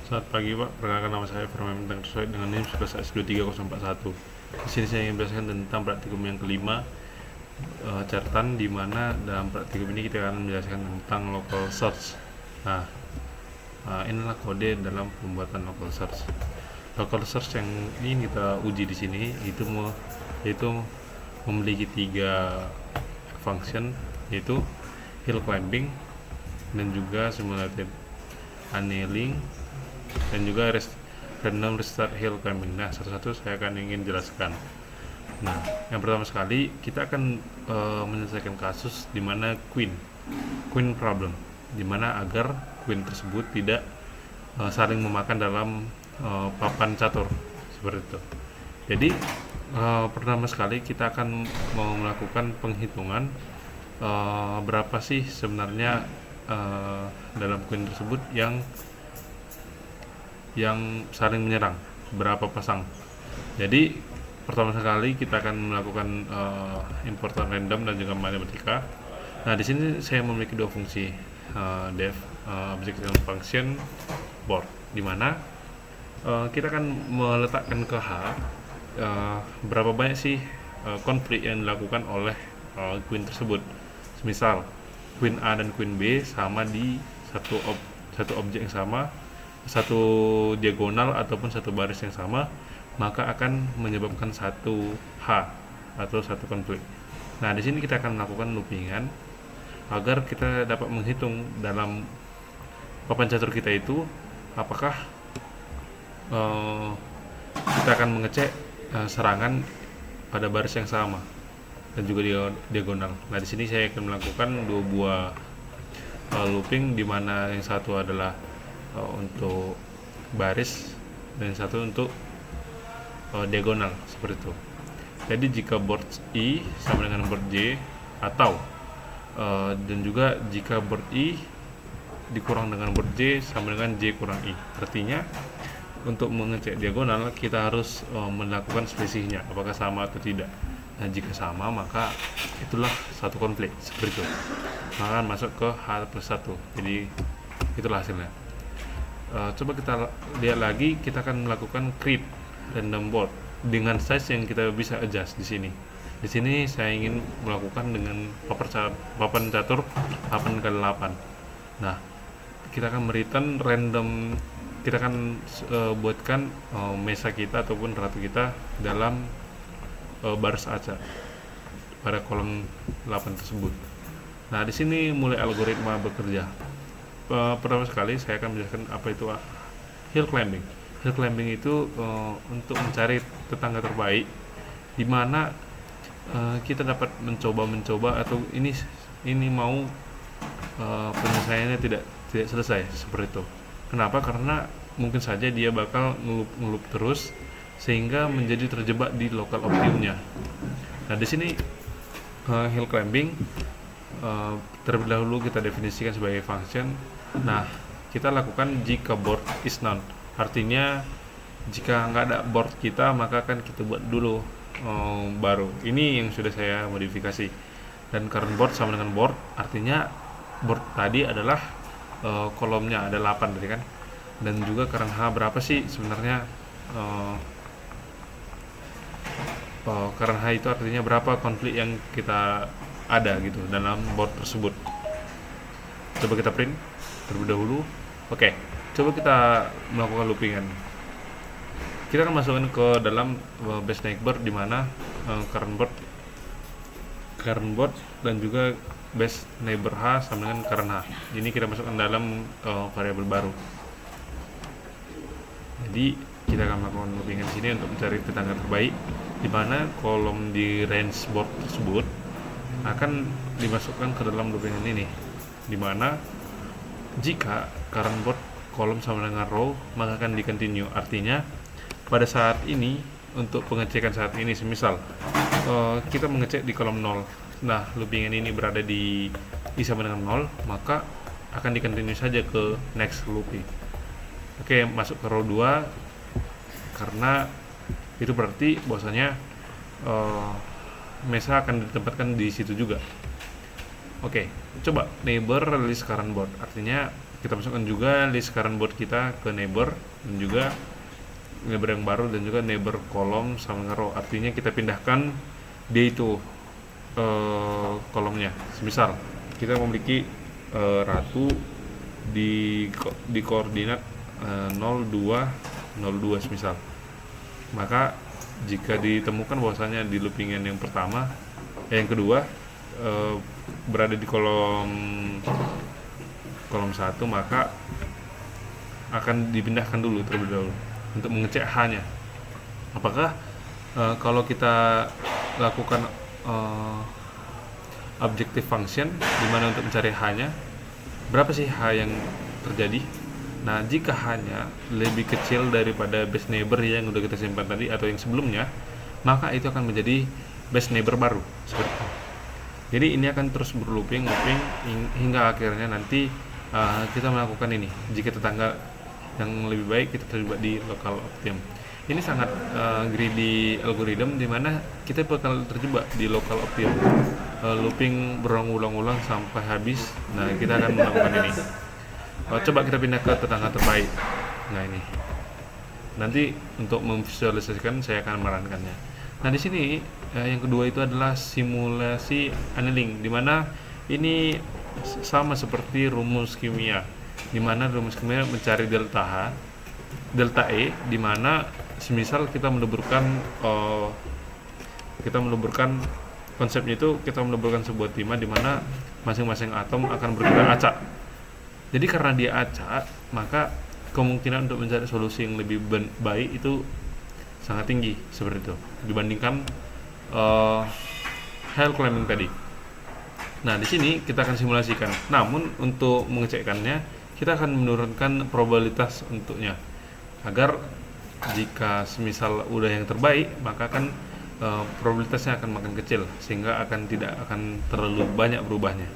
Selamat pagi Pak, perkenalkan nama saya Firman Bintang sesuai dengan NIM 1123041. Di sini saya ingin menjelaskan tentang praktikum yang kelima, catatan di mana dalam praktikum ini kita akan menjelaskan tentang local search. Nah, inilah kode dalam pembuatan local search. Local search yang ingin kita uji di sini yaitu memiliki 3 function, yaitu hill climbing dan juga simulated annealing dan juga random restart hill climbing. Nah, satu-satu saya akan ingin jelaskan. Nah, yang pertama sekali kita akan menyelesaikan kasus di mana queen problem, di mana agar queen tersebut tidak saling memakan dalam papan catur seperti itu. Jadi pertama sekali kita akan mau melakukan penghitungan berapa sih sebenarnya dalam queen tersebut yang saling menyerang, berapa pasang. Jadi pertama sekali kita akan melakukan importan random dan juga matematika. Nah, di sini saya memiliki 2 fungsi, def object function board, di mana kita akan meletakkan ke H berapa banyak sih konflik yang dilakukan oleh queen tersebut. Misal queen A dan queen B sama di satu objek yang sama, satu diagonal ataupun satu baris yang sama, maka akan menyebabkan satu H atau satu konflik. Nah, di sini kita akan melakukan loopingan agar kita dapat menghitung dalam papan catur kita itu apakah kita akan mengecek serangan pada baris yang sama dan juga diagonal. Nah, di sini saya akan melakukan 2 buah looping, di mana yang satu adalah untuk baris dan yang satu untuk diagonal seperti itu. Jadi jika board I sama dengan board J, atau dan juga jika board I dikurang dengan board J sama dengan J kurang I, artinya untuk mengecek diagonal kita harus melakukan selisihnya apakah sama atau tidak. Nah, jika sama maka itulah satu konflik seperti itu, maka masuk ke H+1. Jadi itulah hasilnya. Coba kita lihat lagi, kita akan melakukan create random board dengan size yang kita bisa adjust di sini. Di sini saya ingin melakukan dengan papan catur 8x8. Nah, kita akan mereturn random, kita akan buatkan mesa kita ataupun ratu kita dalam baris acak pada kolom 8 tersebut. Nah, di sini mulai algoritma bekerja. Pertama sekali saya akan menjelaskan apa itu hill climbing. Hill climbing itu untuk mencari tetangga terbaik, di mana kita dapat mencoba atau ini mau penyelesaiannya tidak selesai seperti itu. Kenapa? Karena mungkin saja dia bakal ngelup terus sehingga menjadi terjebak di lokal optimumnya. Nah, di sini hill climbing terlebih dahulu kita definisikan sebagai function. Nah, kita lakukan jika board is none, artinya jika nggak ada board kita maka akan kita buat dulu baru. Ini yang sudah saya modifikasi. Dan current board sama dengan board, artinya board tadi adalah kolomnya ada 8 tadi kan, dan juga current H berapa sih sebenarnya. Current H itu artinya berapa konflik yang kita ada gitu dalam board tersebut. Coba kita print terlebih dahulu. Oke, coba kita melakukan loopingan. Kita akan masukkan ke dalam base neighbor, di mana current board dan juga base neighbor H sama dengan current H. Ini kita masukkan dalam variabel baru. Jadi kita akan melakukan loopingan sini untuk mencari tetangga terbaik, di mana kolom di range board tersebut akan dimasukkan ke dalam loopingan ini, di mana jika current board kolom sama dengan row maka akan di continue. Artinya pada saat ini, untuk pengecekan saat ini, semisal kita mengecek di kolom 0, nah loopingan ini berada di I sama dengan 0, maka akan di continue saja ke next looping. Oke, masuk ke row 2, karena itu berarti bahwasanya mesa akan ditempatkan di situ juga. Oke, coba neighbor release current board, artinya kita masukkan juga list current board kita ke neighbor, dan juga neighbor yang baru, dan juga neighbor kolom sama row. Artinya kita pindahkan dia itu kolomnya. Semisal kita memiliki ratu di koordinat 0202 semisal, maka jika ditemukan bahwasanya di loopingan yang pertama yang kedua berada di kolom 1, maka akan dipindahkan dulu terlebih dahulu untuk mengecek H-nya. Apakah kalau kita lakukan objective function di mana untuk mencari H-nya, berapa sih H yang terjadi? Nah, jika H-nya lebih kecil daripada base neighbor yang udah kita simpan tadi atau yang sebelumnya, maka itu akan menjadi base neighbor baru seperti itu. Jadi ini akan terus berlooping hingga akhirnya nanti kita melakukan ini. Jika tetangga yang lebih baik, kita terlibat di local optimum. Ini sangat greedy algorithm di mana kita bakal terjebak di local optimum, looping berulang-ulang sampai habis. Nah, kita akan melakukan ini. Coba kita pindah ke tetangga terbaik. Nah, ini nanti untuk memvisualisasikan saya akan merankannya. Nah, di sini yang kedua itu adalah simulasi annealing, di mana ini sama seperti rumus kimia, di mana rumus kimia mencari delta E, di mana semisal kita meleburkan konsepnya itu, kita meleburkan sebuah timah di mana masing-masing atom akan bergerak acak. Jadi karena dia acak, maka kemungkinan untuk mencari solusi yang lebih baik itu sangat tinggi seperti itu dibandingkan Hill climbing tadi. Nah, di sini kita akan simulasikan. Namun untuk mengecekkannya, kita akan menurunkan probabilitas untuknya agar jika semisal udah yang terbaik, maka kan probabilitasnya akan makin kecil sehingga tidak akan terlalu banyak berubahnya.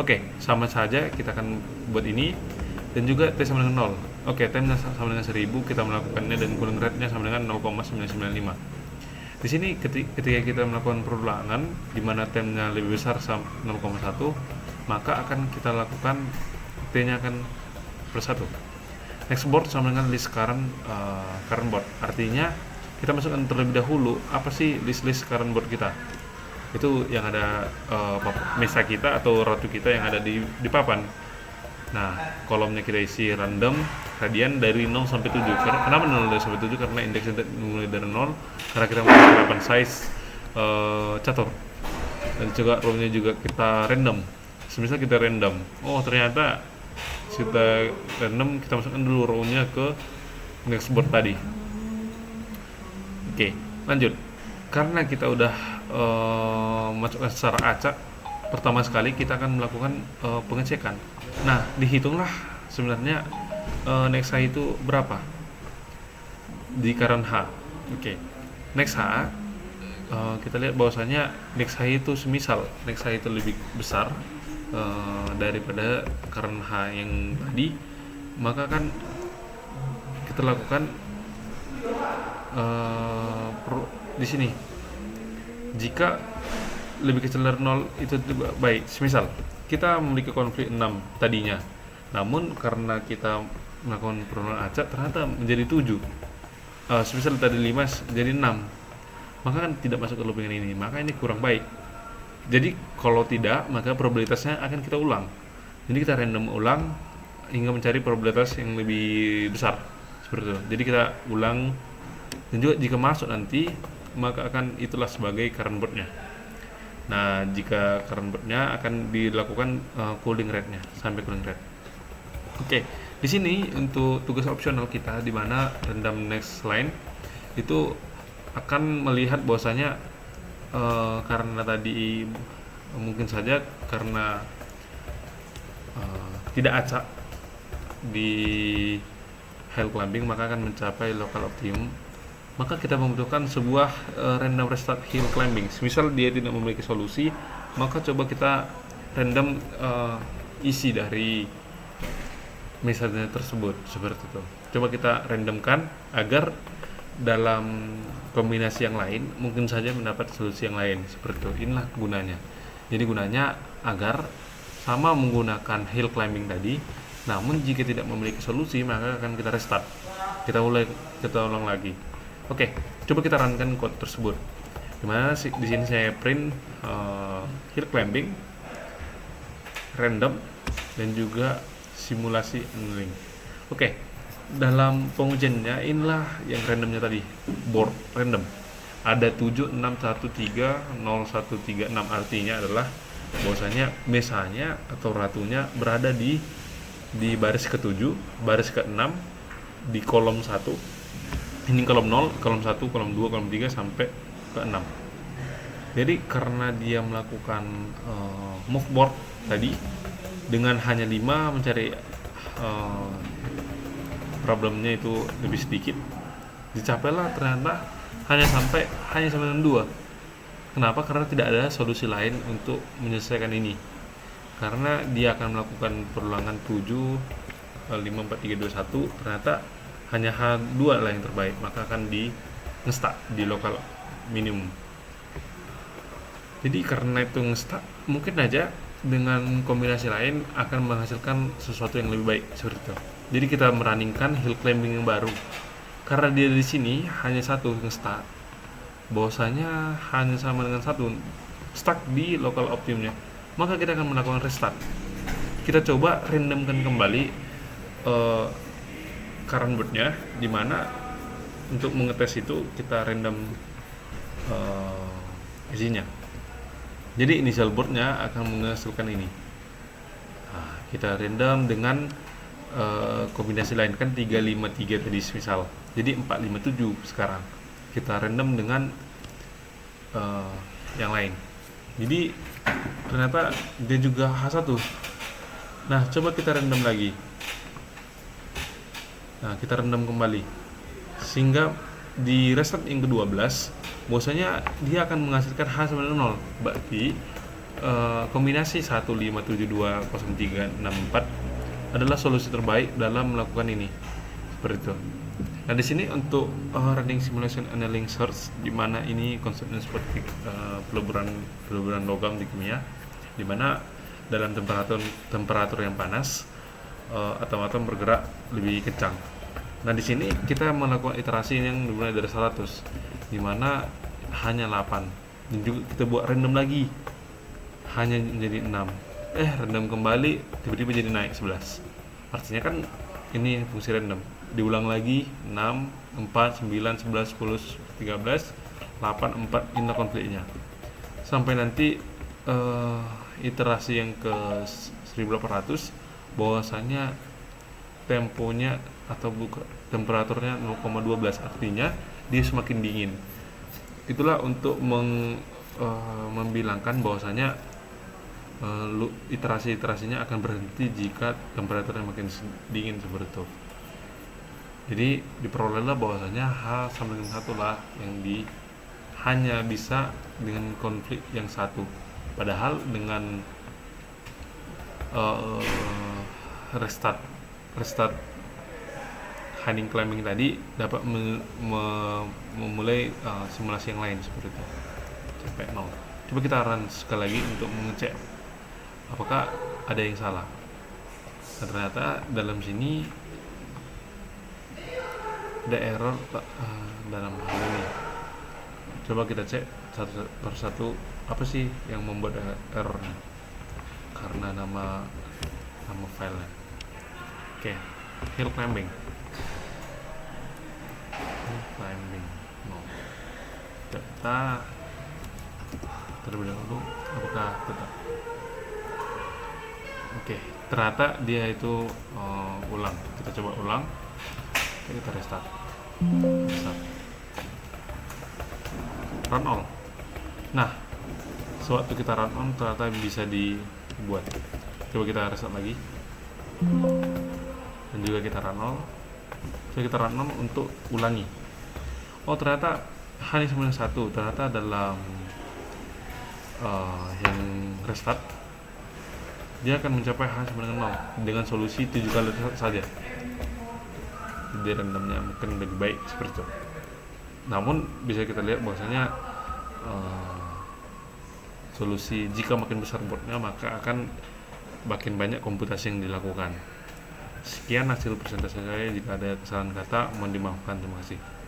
Oke, sama saja kita akan buat ini, dan juga T sama dengan 0. Oke, T sama dengan 1000, kita melakukannya, dan cooling rate-nya sama dengan 0,995. Di sini ketika kita melakukan perulangan di mana T-nya lebih besar 0,1, maka akan kita lakukan T-nya akan +1. Next board sama dengan list current board. Artinya kita masukkan terlebih dahulu apa sih list current board kita. Itu yang ada mesa kita atau ratu kita yang ada di papan. Nah, kolomnya kita isi random radian dari 0 sampai 7. Kenapa 0 sampai 7? Karena indeksnya mulai dari 0, karena kita menggunakan papan size catur. Dan juga row-nya juga kita random. Semisal kita random, ternyata kita random, kita masukkan dulu row-nya ke next board tadi. Oke, lanjut. Karena kita udah masukkan secara acak, pertama sekali kita akan melakukan pengecekan. Nah, dihitunglah sebenarnya next H itu berapa di current H. Oke. Next H kita lihat bahwasanya next H itu semisal next H itu lebih besar daripada current H yang tadi, maka kan kita lakukan di sini. Jika lebih kecil dari 0 itu baik. Semisal kita memiliki konflik 6 tadinya, namun karena kita melakukan perulangan acak ternyata menjadi 7. Semisal tadi 5 jadi 6, maka kan tidak masuk ke loopingan ini, maka ini kurang baik. Jadi kalau tidak, maka probabilitasnya akan kita ulang. Jadi kita random ulang hingga mencari probabilitas yang lebih besar seperti itu. Jadi kita ulang, dan juga jika masuk nanti, maka akan itulah sebagai current board-nya. Nah, jika current board-nya akan dilakukan cooling rate-nya sampai cooling rate. Oke, di sini untuk tugas opsional kita di mana random next line itu akan melihat bahwasanya karena tadi mungkin saja karena tidak acak di hill climbing, maka akan mencapai local optimum. Maka kita membutuhkan sebuah random restart hill climbing. Misal dia tidak memiliki solusi, maka coba kita random isi dari misalnya tersebut seperti itu. Coba kita randomkan agar dalam kombinasi yang lain mungkin saja mendapat solusi yang lain seperti itu. Inilah gunanya. Jadi gunanya agar sama menggunakan hill climbing tadi, Namun jika tidak memiliki solusi, maka akan kita restart. Kita ulang lagi. Oke, coba kita runkan code tersebut. Dimana di sini saya print hill climbing, random, dan juga simulasi annealing. Oke, dalam pengujiannya inilah yang randomnya tadi, board random. Ada 761301336, artinya adalah bahwasanya mesanya atau ratunya berada di baris ke-7, baris ke-6, di kolom 1. Ini kolom 0, kolom 1, kolom 2, kolom 3 sampai ke-6. Jadi karena dia melakukan move board tadi dengan hanya 5 mencari problemnya itu lebih sedikit, dicapailah ternyata hanya sampai 2. Kenapa? Karena tidak ada solusi lain untuk menyelesaikan ini. Karena dia akan melakukan perulangan 7, 5, 4, 3, 2, 1, ternyata hanya H2 lah yang terbaik, maka akan di ngestak di lokal minimum. Jadi karena itu ngestak, mungkin aja dengan kombinasi lain akan menghasilkan sesuatu yang lebih baik seperti itu. Jadi kita merunningkan hill climbing yang baru. Karena dia di sini hanya satu ngestak, bahwasanya hanya sama dengan satu stuck di local optimumnya, maka kita akan melakukan restart. Kita coba randomkan kembali current boardnya, dimana untuk mengetes itu kita random isinya. Jadi initial boardnya akan menghasilkan ini. Nah, kita random dengan kombinasi lain, kan 353 tadi misal, jadi 457 sekarang kita random dengan yang lain. Jadi ternyata dia juga H1. Nah, coba kita random lagi. Nah, kita random kembali sehingga di restart yang ke-12 bahwasanya dia akan menghasilkan H sama dengan 0. Berarti kombinasi 157203664 adalah solusi terbaik dalam melakukan ini. Seperti itu. Nah, di sini untuk running simulation annealing search, di mana ini konsepnya seperti peleburan logam di kimia, di mana dalam temperatur yang panas atom-atom bergerak lebih kencang. Nah, di sini kita melakukan iterasi yang dimulai dari 100, di mana hanya 8, dan juga kita buat random lagi hanya menjadi 6. Random kembali, tiba-tiba jadi naik 11. Artinya kan ini fungsi random. Diulang lagi 6, 4, 9, 11, 10, 13, 8, 4 inner konfliknya. Sampai nanti iterasi yang ke 1800 bahwasanya temponya atau temperaturnya 0,12, artinya dia semakin dingin. Itulah untuk membilangkan bahwasanya iterasi-iterasinya akan berhenti jika temperaturnya makin dingin seperti itu. Jadi diperolehlah bahwasanya H sama dengan 1 lah yang hanya bisa dengan konflik yang satu. Padahal dengan restart hiding climbing tadi dapat memulai simulasi yang lain seperti itu sampai 0. Coba kita run sekali lagi untuk mengecek apakah ada yang salah. Nah, ternyata dalam sini ada error dalam hal ini. Coba kita cek satu persatu apa sih yang membuat errornya. Karena nama filenya. Oke, hill climbing. No. Kita terlebih dahulu apakah tetap. Oke, ternyata dia itu ulang. Kita coba ulang. Kita restart. Run all. Nah, sewaktu kita run on ternyata bisa dibuat. Coba kita restart lagi. Dan juga kita run all. Coba kita run on untuk ulangi. Oh, ternyata hanya sebenarnya 1. Ternyata dalam yang restart dia akan mencapai H sama dengan 0 dengan solusi 7 kali saja. Jadi randomnya mungkin lebih baik seperti itu. Namun bisa kita lihat bahwasanya solusi jika makin besar boardnya maka akan makin banyak komputasi yang dilakukan. Sekian hasil presentasi saya. Jika ada kesalahan kata, mohon dimaafkan. Terima kasih.